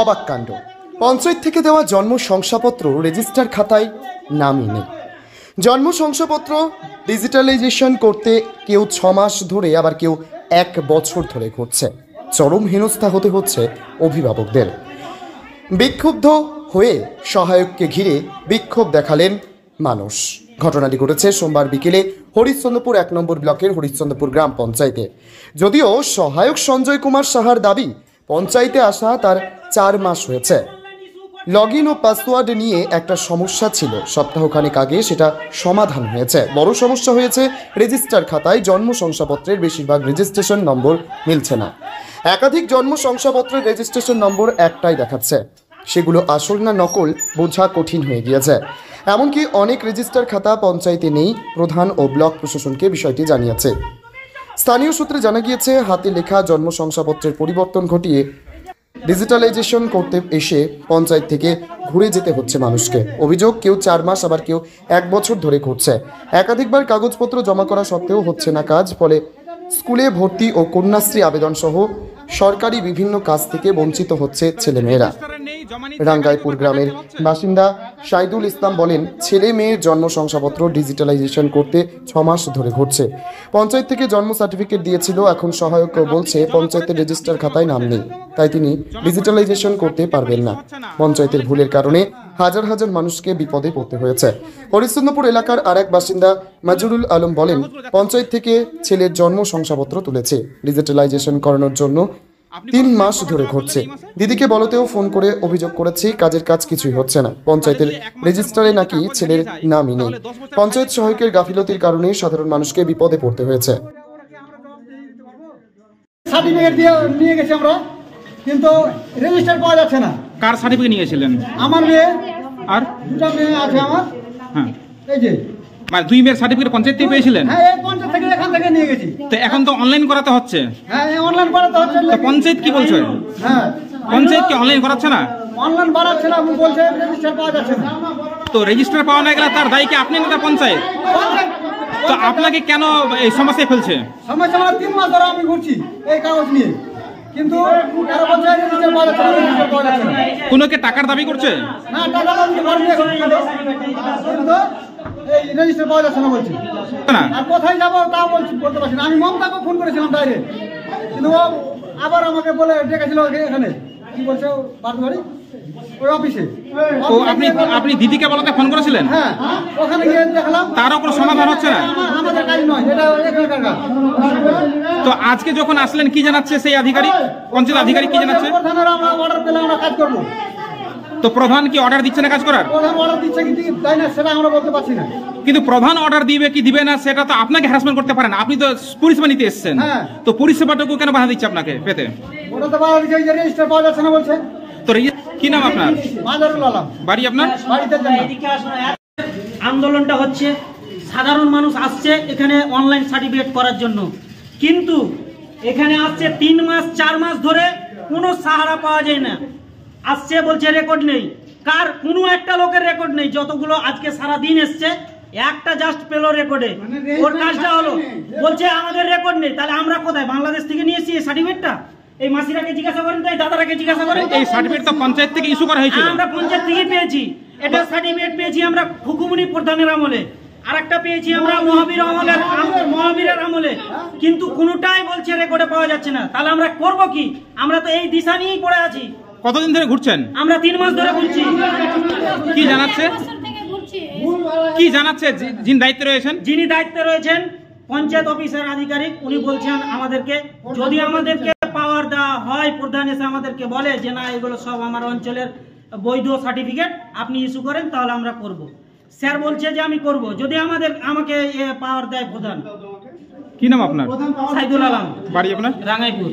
অবাক কাণ্ড, পঞ্চায়েত থেকে দেওয়া জন্ম শংসাপত্র রেজিস্টার খাতায় নামই নেই। জন্ম শংসাপত্র ডিজিটালাইজেশন করতে কেউ 6 মাস ধরে, আবার কেউ 1 বছর ধরে ঘুরছে। চরম হেনস্থা হতে হচ্ছে অভিভাবকদের। বিক্ষুব্ধ হয়ে সহায়ককে ঘিরে বিক্ষোভ দেখালেন মানুষ। ঘটনাটি ঘটেছে সোমবার বিকেলে হরিশ্চন্দ্রপুর 1 নম্বর ব্লকের হরিশ্চন্দ্রপুর গ্রাম পঞ্চায়েতে। যদিও সহায়ক সঞ্জয় কুমার সাহার দাবি, পঞ্চায়েতে আসা তার 4 মাস হয়েছে। লগ ইন ও পাসওয়ার্ড নিয়ে একটা সমস্যা ছিল, সপ্তাহখানেক আগে সেটা সমাধান হয়েছে। বড় সমস্যা হয়েছে রেজিস্টার খাতায় জন্ম শংসাপত্রের বেশিরভাগ রেজিস্ট্রেশন নম্বর মিলছে না। একাধিক জন্ম শংসাপত্রের রেজিস্ট্রেশন নম্বর একটাই দেখাচ্ছে, সেগুলো আসল না নকল বোঝা কঠিন হয়ে গিয়েছে। এমনকি অনেক রেজিস্টার খাতা পঞ্চায়েতে নেই। প্রধান ও ব্লক প্রশাসনকে বিষয়টি জানিয়েছে। স্থানীয় সূত্রে জানা গিয়েছে, হাতে লেখা জন্ম শংসাপত্রের পরিবর্তন ঘটিয়ে ডিজিটালাইজেশন করতে এসে পঞ্চায়েত থেকে ঘুরে যেতে হচ্ছে মানুষকে। অভিযোগ, কেউ 4 মাস, আবার কেউ 1 বছর ধরে ঘুরছে। একাধিকবার কাগজপত্র জমা করা সত্ত্বেও হচ্ছে না কাজ। ফলে স্কুলে ভর্তি ও কন্যাশ্রী আবেদন সহ সরকারি বিভিন্ন কাজ থেকে বঞ্চিত হচ্ছে ছেলেমেয়েরা। রাঙ্গাইপুর গ্রামের বাসিন্দা সাইদুল ইসলাম বলেন, ছেলে মেয়ের জন্ম শংসাপত্র ডিজিটালাইজেশন করতে 6 মাস ধরে ঘুরছে। পঞ্চায়েত থেকে জন্ম সার্টিফিকেট দিয়েছিল, এখন সহায়ক বলছে পঞ্চায়েতের রেজিস্টার খাতায় নাম নেই, তাই তিনি ডিজিটালাইজেশন করতে পারবেন না। পঞ্চায়েতের ভুলের কারণে হাজার হাজার মানুষকে বিপদে পড়তে হয়েছে। হরিশ্চন্দ্রপুর এলাকার আরেক বাসিন্দা মাজরুল আলম বলেন, পঞ্চায়েত থেকে ছেলের জন্ম শংসাপত্র তুলেছে, ডিজিটালাইজেশন করানোর জন্য 3 মাস ধরে ঘুরছে। দিদিকে বলতেও ফোন করে অভিযোগ করেছি, কাজের কাজ কিছুই হচ্ছে না। পঞ্চায়েতের রেজিস্টারে নাকি ছেলের নামই নেই। পঞ্চায়েত সহায়কের গাফিলতির কারণে সাধারণ মানুষকে বিপদে পড়তে হয়েছে। সার্টিফিকেট দিয়ে নিয়ে গেছি আমরা, কিন্তু রেজিস্টার পাওয়া যাচ্ছে না। কার সার্টিফিকেট নিয়ে গেছিলেন? আমার মেয়ে আর 2টা মেয়ে আছে আমার। হ্যাঁ, এই যে মানে 2 মেয়ের সার্টিফিকেট পঞ্চায়েত থেকে পেয়েছিলেন? হ্যাঁ, এই পঞ্চায়েত থেকে এখান থেকে নিয়ে গেছি। তো এখন তো অনলাইন করাতে হচ্ছে। হ্যাঁ, অনলাইন করাতে হচ্ছে। তো পঞ্চায়েত কি বলছে? হ্যাঁ, পঞ্চায়েত কি অনলাইন করাচ্ছে না? অনলাইন বাড়াচ্ছে না, বলছে রেজিস্টার পাওয়া যাচ্ছে না। তো রেজিস্টার পাওয়া না গেলে তার দায়ী কি আপনি না পঞ্চায়েত? তো আপনাকে কেন এই সমস্যায় ফেলছে? সমস্যা মানে 3 মাস ধরে আমি ঘুরছি এই কাগজ নিয়ে, কিন্তু এরা বলছে রেজিস্টার পাওয়া যাচ্ছে না, রেজিস্টার পাওয়া যাচ্ছে না। কোনো কে টাকার দাবি করছে? না, টাকা দাবি করেনি এখন, কিন্তু এই রেজিস্টার পাওয়া যাচ্ছে না বলছে না। আর কোথায় যাবো তা বলতে পারছি না। আমি মমতাকে ফোন করেছিলাম ডাইরেক্ট, কিন্তু ও আবার আমাকে বলে ডেকেছিল এখানে, কি বলছে বাড়ি ওই অফিসে। ও আপনি দিদিকে বলতে ফোন করেছিলেন? হ্যাঁ, ওখানে গিয়ে দেখলাম তারও কোনো সমাধান হচ্ছে না। আমাদের কাজ নয়, এটা এখানকার কাজ। তো আজকে যখন আসলেন কি জানাচ্ছে সেই আধিকারিক, পঞ্চায়েত আধিকারিক কি জানাচ্ছে? প্রধানেরা আমরা অর্ডার পেলে আমরা কাজ করবো। তো প্রধান কি অর্ডার দিচ্ছে না কাজ করার? প্রধান অর্ডার দিচ্ছে কি তাই না সেটা আমরা বলতে পারছি না। কিন্তু প্রধান অর্ডার দিবে কি দিবে না সেটা তো আপনাকে হ্যারাসমেন্ট করতে পারেন। আপনি তো পরিষেবা নিতে এসেছেন, তো পরিষেবাটুকু কেন বাধা দিচ্ছে আপনাকে পেতে? ওটা তো বাধা দিচ্ছে, যে রেজিস্টার পাওয়া যাচ্ছে না বলছে। তো কি নাম আপনার? মাজরুল আলম। বাড়ি আপনার? বাড়িতে আন্দোলনটা হচ্ছে, সাধারণ মানুষ আসছে এখানে অনলাইন সার্টিফিকেট করার জন্য, কিন্তু এখানে আসছে 3 মাস 4 মাস ধরে কোনো সাহারা পাওয়া যায় না। আসছে বলছে রেকর্ড নেই, কার কোনো একটা লোকের রেকর্ড নেই। যতগুলো আজকে সারা দিন এসছে, একটা জাস্ট পেলো রেকর্ডে, ওর কাজটা হলো, বলছে আমাদের রেকর্ড নেই। তাহলে আমরা কোথায়? বাংলাদেশ থেকে নিয়ে এসেছি এই সার্টিফিকেটটা। এই মাসিরাকে জিজ্ঞাসা করেন, তাই দাদারাকে জিজ্ঞাসা করেন। এই সার্টিফিকেট তো পঞ্চায়েত থেকে ইস্যু করা হয়েছিল। আমরা পঞ্চায়েত থেকে পেয়েছি। এটা সার্টিফিকেট পেয়েছি আমরা হুকুমনি প্রধানের আমলে, আর একটা পেয়েছি আমরা মহাবীরের আমলে, কিন্তু কোনোটাই বলছে রেকর্ডে পাওয়া যাচ্ছে না। তাহলে আমরা করব কি? আমরা তো এই দিশা নিয়েই পড়ে আছি। কতদিন ধরে ঘুরছেন? আমরা 3 মাস ধরে ঘুরছি। কি জানাচ্ছে? কি জানাচ্ছে যিনি দায়িত্বে রয়েছেন? যিনি দায়িত্বে রয়েছেন পঞ্চায়েত অফিসের আধিকারিক, উনি বলছেন আমাদেরকে, যদি আমাদেরকে পাওয়ার দেওয়া হয়, প্রধান এসে আমাদেরকে বলে যে না এগুলো সব আমার অঞ্চলের বৈধ সার্টিফিকেট, আপনি ইস্যু করেন, তাহলে আমরা করব। স্যার বলছে যে আমি করব যদি আমাকে পাওয়ার দেয় প্রধান। কি নাম আপনার? সাইদুল আলম। বাড়ি আপনার? রাঙ্গাইপুর।